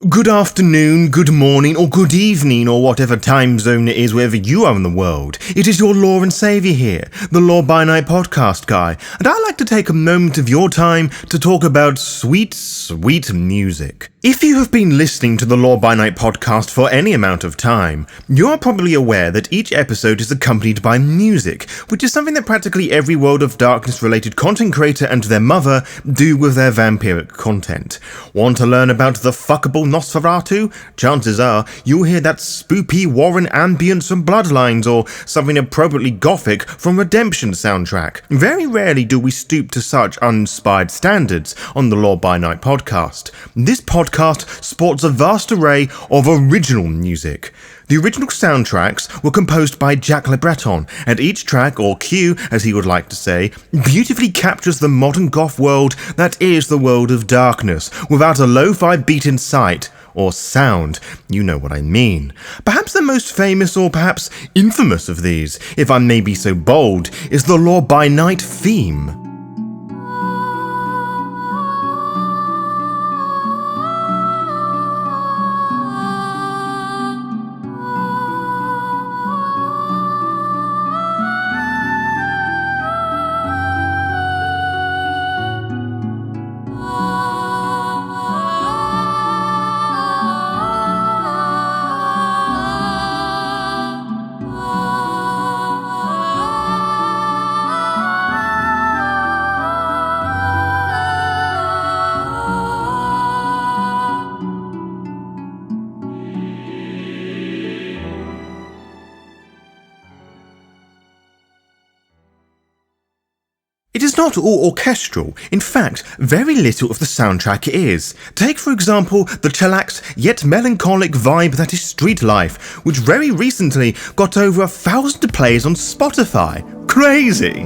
Good afternoon, good morning, or good evening, or whatever time zone it is wherever you are in the world. It is your Lord and Saviour here, the Law by Night podcast guy, and I'd like to take a moment of your time to talk about sweet, sweet music. If you have been listening to the Law by Night podcast for any amount of time, you are probably aware that each episode is accompanied by music, which is something that practically every World of Darkness related content creator and their mother do with their vampiric content. Want to learn about the fuckable Nosferatu? Chances are you'll hear that spoopy Warren ambience from Bloodlines or something appropriately gothic from Redemption soundtrack. Very rarely do we stoop to such uninspired standards on the Law by Night podcast. This podcast sports a vast array of original music. The original soundtracks were composed by Jack Breton, and each track, or cue as he would like to say, beautifully captures the modern goth world that is the World of Darkness, without a lo-fi beat in sight, or sound, you know what I mean. Perhaps the most famous or perhaps infamous of these, if I may be so bold, is the Law by Night theme. It is not all orchestral. In fact, very little of the soundtrack is. Take, for example, the chillax yet melancholic vibe that is Street Life, which very recently got over 1,000 plays on Spotify. Crazy!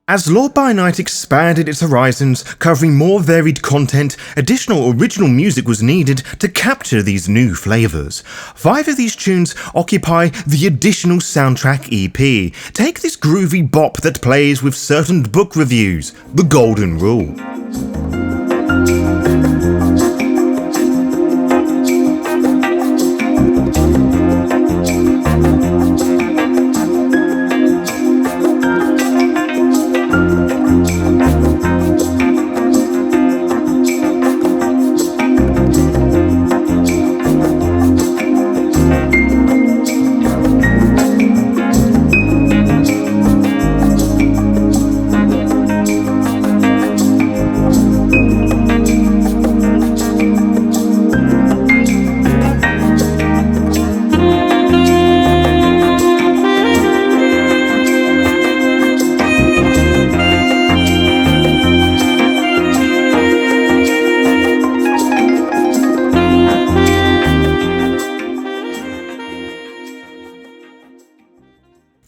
As Law by Night expanded its horizons, covering more varied content, additional original music was needed to capture these new flavours. 5 of these tunes occupy the additional soundtrack EP. Take this groovy bop that plays with certain book reviews, The Golden Rule.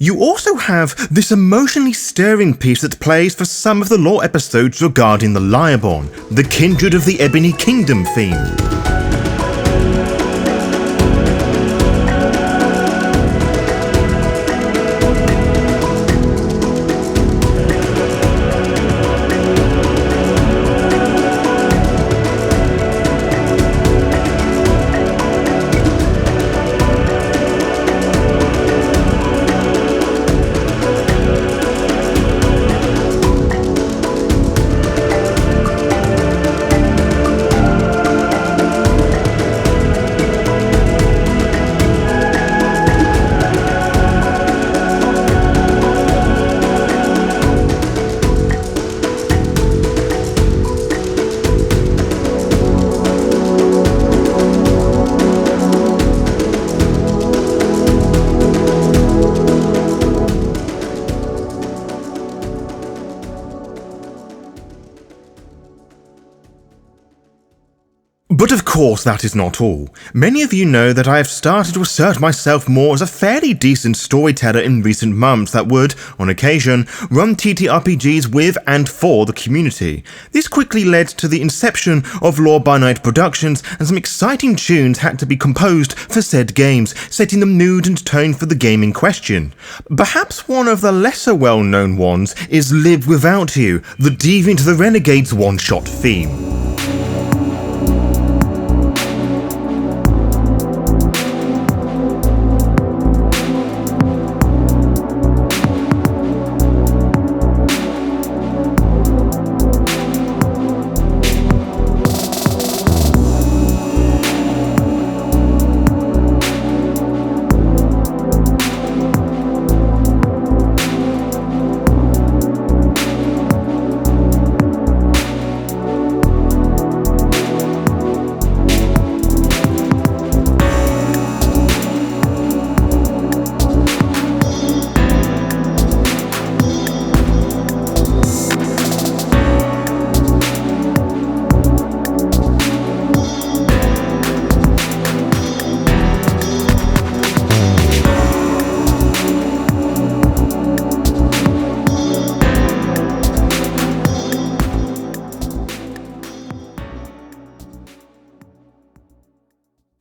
You also have this emotionally stirring piece that plays for some of the lore episodes regarding the Lireborn, the Kindred of the Ebony Kingdom theme. But of course that is not all. Many of you know that I have started to assert myself more as a fairly decent storyteller in recent months that would, on occasion, run TTRPGs with and for the community. This quickly led to the inception of Lore by Night Productions, and some exciting tunes had to be composed for said games, setting the mood and tone for the game in question. Perhaps one of the lesser well-known ones is Live Without You, the Deviant the Renegade's one-shot theme.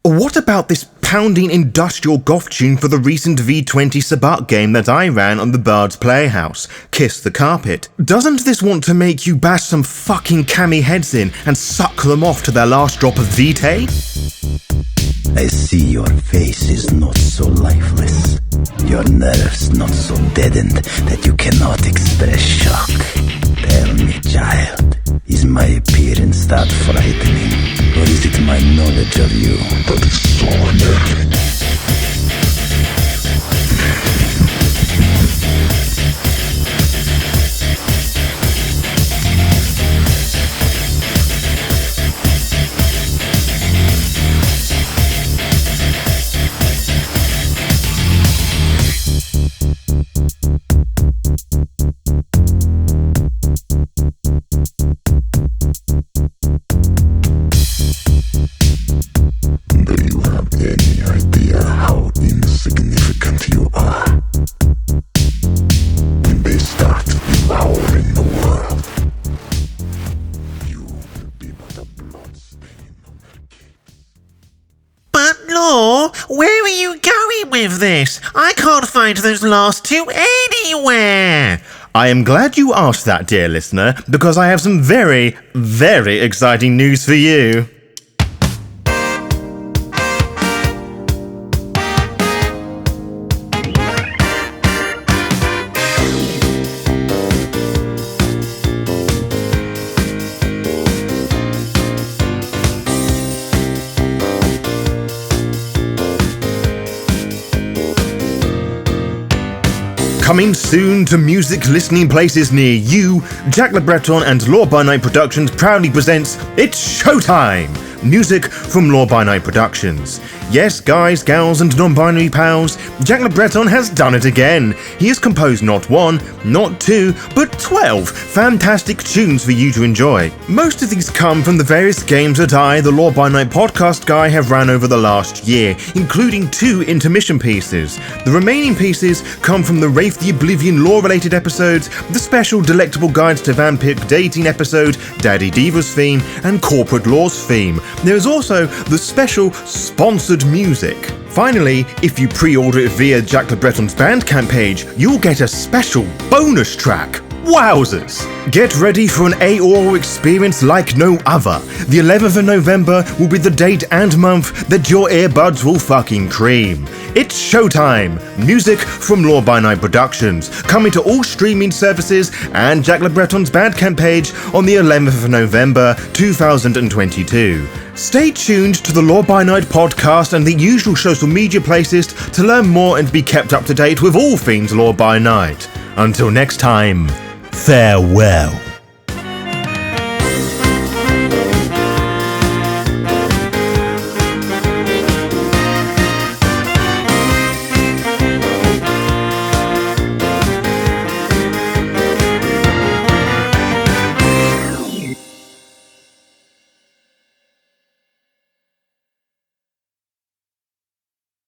What about this pounding industrial goth tune for the recent V20 Sabat game that I ran on the Bard's Playhouse, Kiss the Carpet? Doesn't this want to make you bash some fucking cami heads in and suck them off to their last drop of Vitae? I see your face is not so lifeless, your nerves not so deadened that you cannot express shock. Tell me, child, is my appearance that frightening, or is it my knowledge of you that is so unnerving? Where are you going with this? I can't find those last two anywhere. I am glad you asked that, dear listener, because I have some very, very exciting news for you. Coming soon to music listening places near you, Jack Le Breton and Lore by Night Productions proudly presents It's Showtime! Music from Lore by Night Productions. Yes, guys, gals, and non-binary pals, Jack Le Breton has done it again. He has composed not one, not two, but 12 fantastic tunes for you to enjoy. Most of these come from the various games that I, the Lore by Night podcast guy, have ran over the last year, including 2 intermission pieces. The remaining pieces come from the Wraith the Oblivion lore-related episodes, the special Delectable Guides to Vampiric Dating episode, Daddy Diva's theme, and Corporate Law's theme. There is also the special sponsored music. Finally, if you pre-order it via Jack Le Breton's Bandcamp page, you'll get a special bonus track. Wowzers! Get ready for an AOR experience like no other. The 11th of November will be the date and month that your earbuds will fucking cream. It's Showtime! Music from Lore by Night Productions, coming to all streaming services and Jack Le Breton's Bandcamp page on the 11th of November 2022. Stay tuned to the Lore by Night podcast and the usual social media places to learn more and be kept up to date with all things Lore by Night. Until next time, farewell.